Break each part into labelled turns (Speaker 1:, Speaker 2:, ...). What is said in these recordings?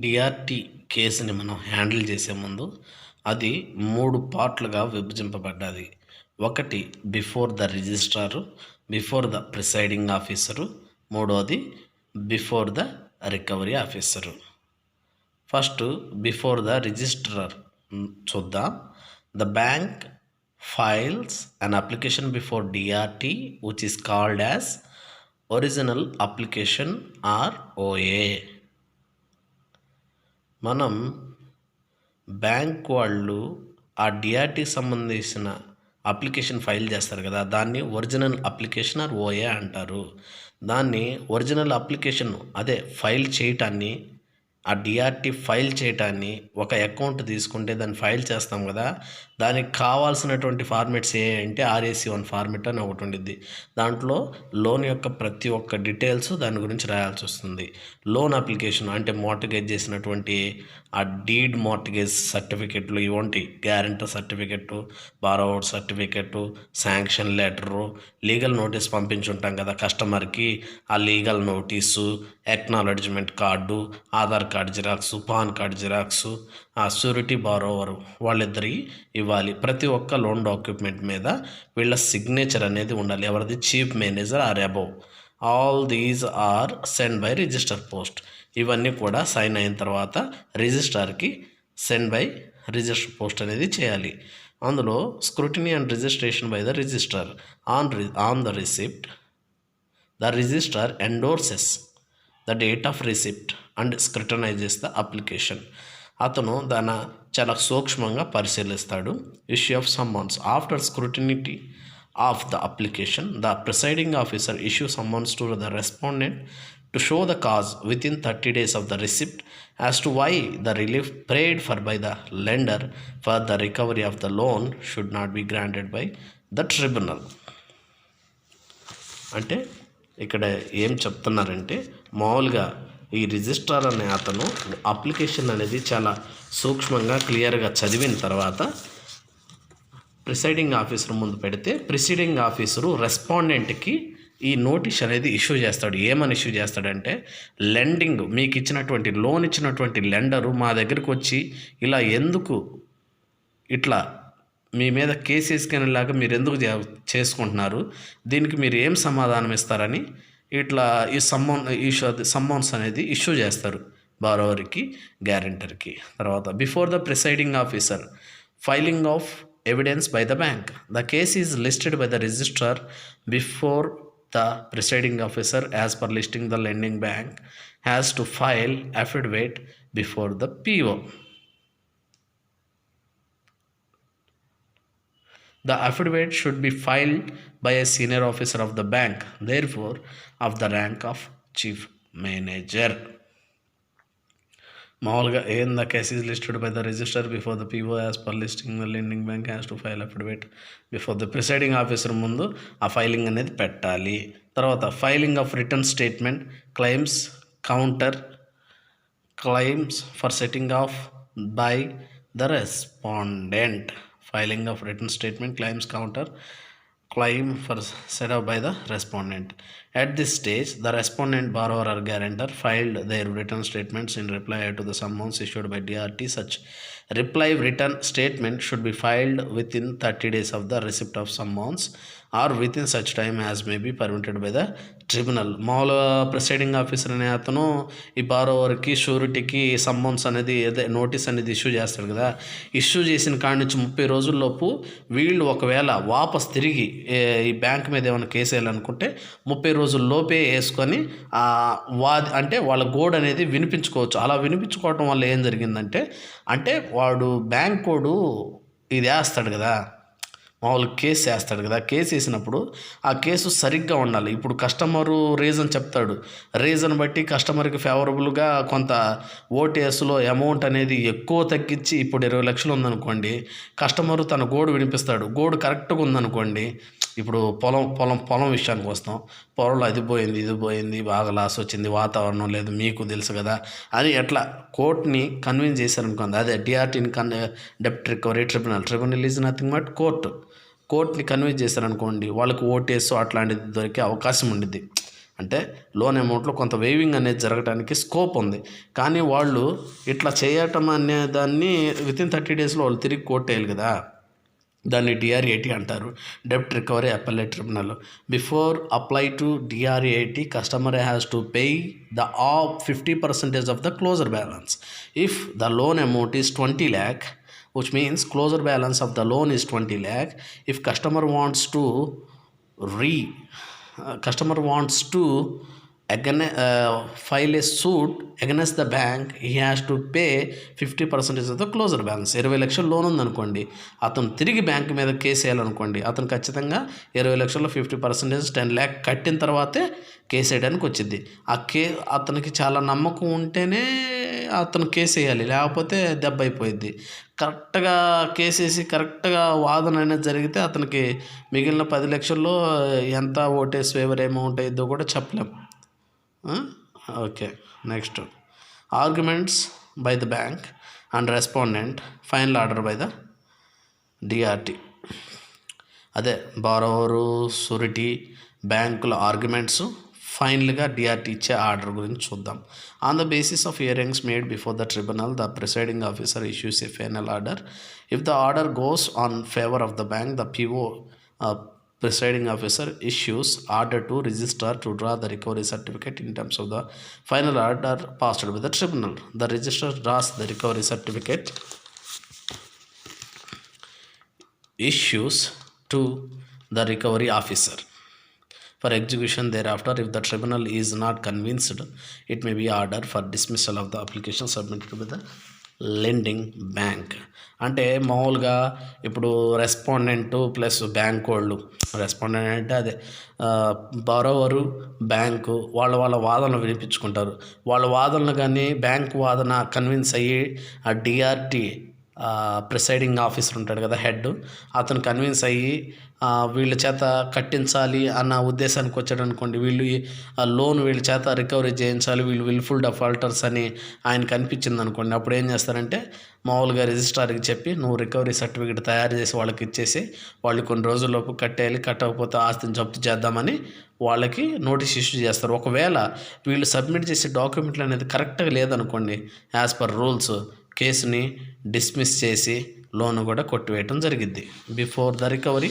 Speaker 1: DRT కేసుని మనం handle చేసే ముందు అది 3 పార్ట్లుగా విభజింపబడ్డది. ఒకటి before the registrar, before the presiding officer, మూడోది before the recovery officer. First before the registrar చూద్దాం. The bank files an application before DRT which is called as original application or OA. మనం bank వాళ్ళు ఆ డిఆర్టీకి సంబంధించిన application file చేస్తారు కదా, దాన్ని original application or OA అంటారు. దాన్ని ఒరిజినల్ అప్లికేషన్ అదే ఫైల్ చేయటాన్ని, ఆ డిఆర్టీ ఫైల్ చేయటాన్ని ఒక అకౌంట్ తీసుకుంటే దాన్ని ఫైల్ చేస్తాం కదా, దానికి కావాల్సినటువంటి ఫార్మెట్స్ ఏ అంటే RAC1 ఫార్మెట్ అని ఒకటి ఉండిద్ది. దాంట్లో లోన్ యొక్క ప్రతి ఒక్క డీటెయిల్స్ దాని గురించి రాయాల్సి వస్తుంది. లోన్ అప్లికేషన్ అంటే మార్టిగేజ్ చేసినటువంటి ఆ డీడ్ మార్టిగేజ్ సర్టిఫికెట్లు ఇవంటి guarantor certificate, borrower certificate, sanction letter, legal notice పంపించుంటాం కదా కస్టమర్కి, ఆ legal notice, acknowledgement card, Aadhaar card xerox, PAN card xerox, ఆ షూరిటీ బారోవరు వాళ్ళిద్దరికి ఇవ్వాలి. ప్రతి ఒక్క లోన్ డాక్యుమెంట్ మీద వీళ్ళ సిగ్నేచర్ అనేది ఉండాలి. ఎవరిది? Chief manager or above. All these are send by register post. ఇవన్నీ కూడా సైన్ అయిన తర్వాత రిజిస్ట్రార్కి సెండ్ బై రిజిస్టర్ పోస్ట్ అనేది చేయాలి. అందులో scrutiny and registration by the registrar on the receipt. The registrar endorses the date of receipt and scrutinises the application. అతను దాన్ని చాలా సూక్ష్మంగా పరిశీలిస్తాడు. Issue of summons. After scrutiny of the application the presiding officer issue summons to the respondent to show the cause within 30 days of the receipt as to why the relief prayed for by the lender for the recovery of the loan should not be granted by the tribunal. అంటే ఇక్కడ ఏం చెప్తున్నారంటే, మామూలుగా ఈ registrar అనే అతను application అనేది చాలా సూక్ష్మంగా క్లియర్గా చదివిన తర్వాత ప్రిసైడింగ్ ఆఫీసర్ ముందు పెడితే ప్రిసైడింగ్ ఆఫీసరు రెస్పాండెంట్కి ఈ నోటీస్ అనేది ఇష్యూ చేస్తాడు. ఏమని ఇష్యూ చేస్తాడంటే, లెండింగ్ మీకు ఇచ్చినటువంటి లోన్ ఇచ్చినటువంటి లెండరు మా దగ్గరికి వచ్చి ఇలా ఎందుకు ఇట్లా మీ మీద కేసు వేసుకునేలాగా మీరు ఎందుకు చేసుకుంటున్నారు, దీనికి మీరు ఏం సమాధానం ఇస్తారని ఇట్లా ఈ సమ్మన్స్ అనేది ఇష్యూ చేస్తారు బారోవర్కి, గ్యారెంటర్కి. తర్వాత before the presiding officer filing of evidence by the bank. The case is listed by the registrar before the presiding officer as per listing. The lending bank has to file affidavit before the PO. The affidavit should be filed by a senior officer of the bank, therefore of the rank of chief manager. మామూలుగా ఏం the case is listed by the register before the PO as per listing the lending bank has to file affidavit before the presiding officer ముందు ఆ filing అనేది పెట్టాలి. తర్వాత filing of return statement, claims counter, claims for setting off by the respondent. Filing of return statement, claims counter, claim for set up by the respondent. At this stage, the respondent, borrower or guarantor filed their return statements in reply to the summons issued by DRT. Such reply written statement should be filed within 30 days of the receipt of summons or within such time as may be permitted by the tribunal. మామూలుగా presiding officer అనే అతను ఈ బారోవర్కి, షూరిటీకి summons అనేది అదే notice అనేది issue చేస్తాడు కదా, issue చేసిన కాడి నుంచి 30 రోజుల్లోపు వీళ్ళు ఒకవేళ వాపస్ తిరిగి ఈ బ్యాంక్ మీద ఏమైనా కేసు వేయాలనుకుంటే 30 రోజుల్లోపే వేసుకొని అంటే వాళ్ళ గోడ్ అనేది వినిపించుకోవచ్చు. అలా వినిపించుకోవటం వల్ల ఏం జరిగిందంటే, అంటే వాడు బ్యాంక్ కోడు ఇది వేస్తాడు కదా, మామూలు కేసు వేస్తాడు కదా, కేసు వేసినప్పుడు ఆ కేసు సరిగ్గా ఉండాలి. ఇప్పుడు కస్టమరు రీజన్ చెప్తాడు, రీజన్ బట్టి కస్టమర్కి ఫేవరబుల్గా కొంత ఓటీఎస్లో అమౌంట్ అనేది ఎక్కువ తగ్గించి, ఇప్పుడు 20 లక్షలు ఉందనుకోండి, కస్టమరు తన గోడు వినిపిస్తాడు. గోడు కరెక్ట్గా ఉందనుకోండి, ఇప్పుడు పొలం విషయానికి వస్తాం, పొలంలో అది పోయింది, ఇది పోయింది, బాగా లాస్ వచ్చింది, వాతావరణం లేదు, మీకు తెలుసు కదా అని ఎట్లా కోర్టుని కన్విన్స్ చేశారనుకోండి, అదే డిఆర్టీని డెప్ట్ recovery tribunal is nothing but కోర్టుని కన్విన్స్ చేశారనుకోండి, వాళ్ళకి ఓటేసు అట్లాంటిది దొరికే అవకాశం ఉండిద్ది. అంటే లోన్ అమౌంట్లో కొంత వేవింగ్ అనేది జరగడానికి స్కోప్ ఉంది. కానీ వాళ్ళు ఇట్లా చేయటం అనే దాన్ని వితిన్ 30 డేస్లో వాళ్ళు తిరిగి కొట్టేయాలి కదా. దాన్ని DRAT అంటారు, డెబ్ట్ recovery appellate tribunal. Before apply to DRAT, customer has to pay the 50% of the closure balance. If the loan amount is 20 lakh, which means closure balance of the loan is 20 lakh. If customer wants to again file a suit against the bank, he has to pay 50% of the closure balance. 20 లక్షల loan ఉందనుకోండి, అతను తిరిగి bank మీద case వేయాలనుకోండి, అతను ఖచ్చితంగా 20 లక్షల్లో 50% 10 lakh కట్టిన తర్వాతే కేసు వేయడానికి వచ్చింది. అతనికి చాలా నమ్మకం ఉంటేనే అతను కేసు వేయాలి, లేకపోతే దెబ్బ అయిపోయింది. కరెక్ట్గా కేసేసి కరెక్ట్గా వాదన అనేది జరిగితే అతనికి మిగిలిన 10 లక్షల్లో ఎంత ఓటేసి ఫేవర్ అమౌంట్ అయ్యిద్దో కూడా చెప్పలేం. Okay, next arguments by the bank and respondent, final order by the DRT. అదే బారోవరు, సూరిటీ, బ్యాంకుల ఆర్గ్యుమెంట్స్, ఫైనల్గా DRT ఇచ్చే ఆర్డర్ గురించి చూద్దాం. On the basis of hearings made before the tribunal, the presiding officer issues A final order. If the order goes on favour of the bank, the PO presiding officer issues order to registrar to draw the recovery certificate in terms of the final order passed by the tribunal. The registrar draws the recovery certificate, issues to the recovery officer for execution thereafter. If the tribunal is not convinced, it may be ordered for dismissal of the application submitted by the lending bank. అంటే మామూలుగా ఇప్పుడు respondent plus bank వాళ్ళు, respondent అంటే అదే బారోవరు, bank వాళ్ళ వాదనలు వినిపించుకుంటారు. వాళ్ళ వాదనలు కానీ బ్యాంకు వాదన కన్విన్స్ అయ్యి ఆ DRT ప్రిసైడింగ్ ఆఫీసర్ ఉంటాడు కదా, హెడ్, అతను కన్విన్స్ అయ్యి వీళ్ళ చేత కట్టించాలి అన్న ఉద్దేశానికి వచ్చాడు అనుకోండి. వీళ్ళు లోన్ వీళ్ళ చేత రికవరీ చేయించాలి, వీళ్ళు విల్ఫుల్ డెఫాల్టర్స్ అని ఆయనకు అనిపించింది అనుకోండి. అప్పుడు ఏం చేస్తారంటే మామూలుగా రిజిస్ట్రార్కి చెప్పి నువ్వు రికవరీ సర్టిఫికేట్ తయారు చేసి వాళ్ళకి ఇచ్చేసి వాళ్ళు కొన్ని రోజుల్లోపు కట్టేయాలి, కట్టకపోతే ఆస్తిని జప్తు చేద్దామని వాళ్ళకి నోటీస్ ఇష్యూ చేస్తారు. ఒకవేళ వీళ్ళు సబ్మిట్ చేసే డాక్యుమెంట్లు అనేది కరెక్ట్గా లేదనుకోండి, యాజ్ పర్ రూల్స్ కేసుని డిస్మిస్ చేసి లోన్ కూడా కొట్టివేయటం జరిగిద్ది. Before the recovery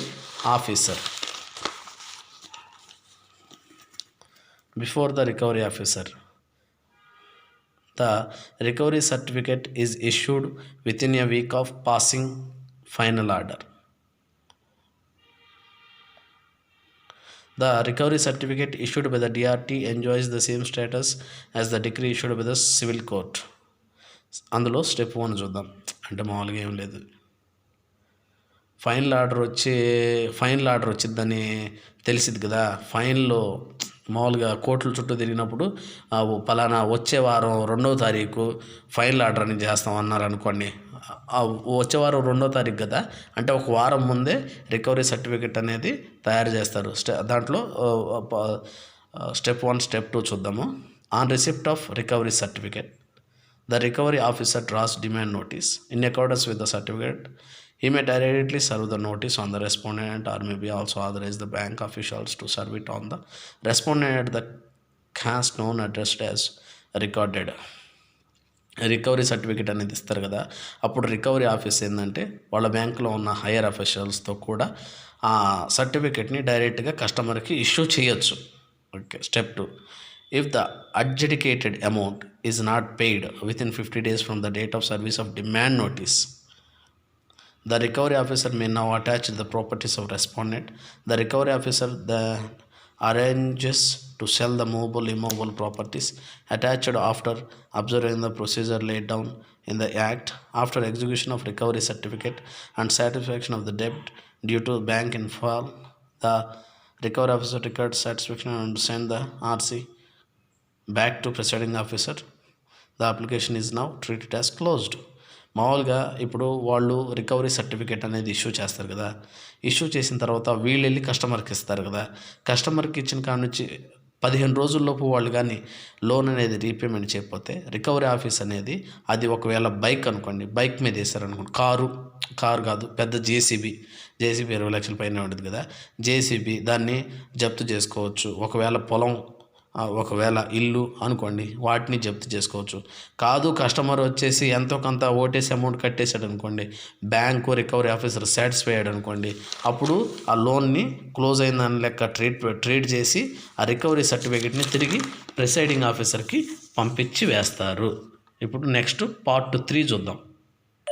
Speaker 1: officer, the recovery certificate is issued within a week of passing final order. The recovery certificate issued by the DRT enjoys the same status as the decree issued by the civil court. అందులో step 1 చూద్దాం. అంటే మామూలుగా ఏం లేదు, final order వచ్చిందని తెలిసింది కదా. ఫైన్లో మామూలుగా కోర్టుల చుట్టూ తిరిగినప్పుడు పలానా వచ్చే వారం 2వ తారీఖు ఫైనల్ ఆర్డర్ అని చేస్తాం అన్నారు అనుకోండి. వచ్చే వారం 2వ తారీఖు కదా, అంటే ఒక వారం ముందే రికవరీ సర్టిఫికెట్ అనేది తయారు చేస్తారు. దాంట్లో స్టెప్ 1, స్టెప్ 2 చూద్దాము. On receipt of recovery certificate, the recovery officer draws demand notice. In accordance with the certificate, he may directly serve the notice on the respondent or may be also authorize the bank officials to serve it on the respondent at the cast known addressed as recorded. Recovery certificate అనేది ఇస్తారు కదా, అప్పుడు recovery office ఏంటంటే వాళ్ళ బ్యాంకులో ఉన్న hire అఫీషియల్స్తో కూడా ఆ సర్టిఫికేట్ని డైరెక్ట్గా కస్టమర్కి ఇష్యూ చేయొచ్చు. Okay, step 2, if the adjudicated amount is not paid within 50 days from the date of service of demand notice, the recovery officer may now attach the properties of respondent. The recovery officer then arranges to sell the movable immovable properties attached after observing the procedure laid down in the act. After execution of recovery certificate and satisfaction of the debt due to bank in full, the recovery officer records satisfaction and send the RC back to presiding officer. The application is now treated as closed. మామూలుగా ఇప్పుడు వాళ్ళు recovery certificate అనేది issue చేస్తారు కదా, issue చేసిన తర్వాత వీళ్ళు వెళ్ళి కస్టమర్కి ఇస్తారు కదా. కస్టమర్కి ఇచ్చిన కాడ నుంచి 15 రోజుల్లోపు వాళ్ళు కానీ లోన్ అనేది రీపేమెంట్ చేయకపోతే రికవరీ ఆఫీస్ అనేది, అది ఒకవేళ బైక్ అనుకోండి, బైక్ మీద వేసారనుకోండి, కారు కాదు, పెద్ద జేసీబీ 20 లక్షల పైన ఉంటుంది కదా, జేసీబీ దాన్ని జప్తు చేసుకోవచ్చు. ఒకవేళ పొలం ఒకవేళ ఇల్లు అనుకోండి, వాటిని జప్తు చేసుకోవచ్చు. కాదు కస్టమర్ వచ్చేసి ఎంతో కొంత ఓటేసి అమౌంట్ కట్టేశాడు అనుకోండి, బ్యాంకు రికవరీ ఆఫీసర్ సాటిస్ఫై అయ్యాడు అనుకోండి, అప్పుడు ఆ లోన్ని క్లోజ్ అయిందని లెక్క ట్రీట్ చేసి ఆ రికవరీ సర్టిఫికేట్ని తిరిగి ప్రిసైడింగ్ ఆఫీసర్కి పంపించి వేస్తారు. ఇప్పుడు నెక్స్ట్ పార్ట్ 3 చూద్దాం.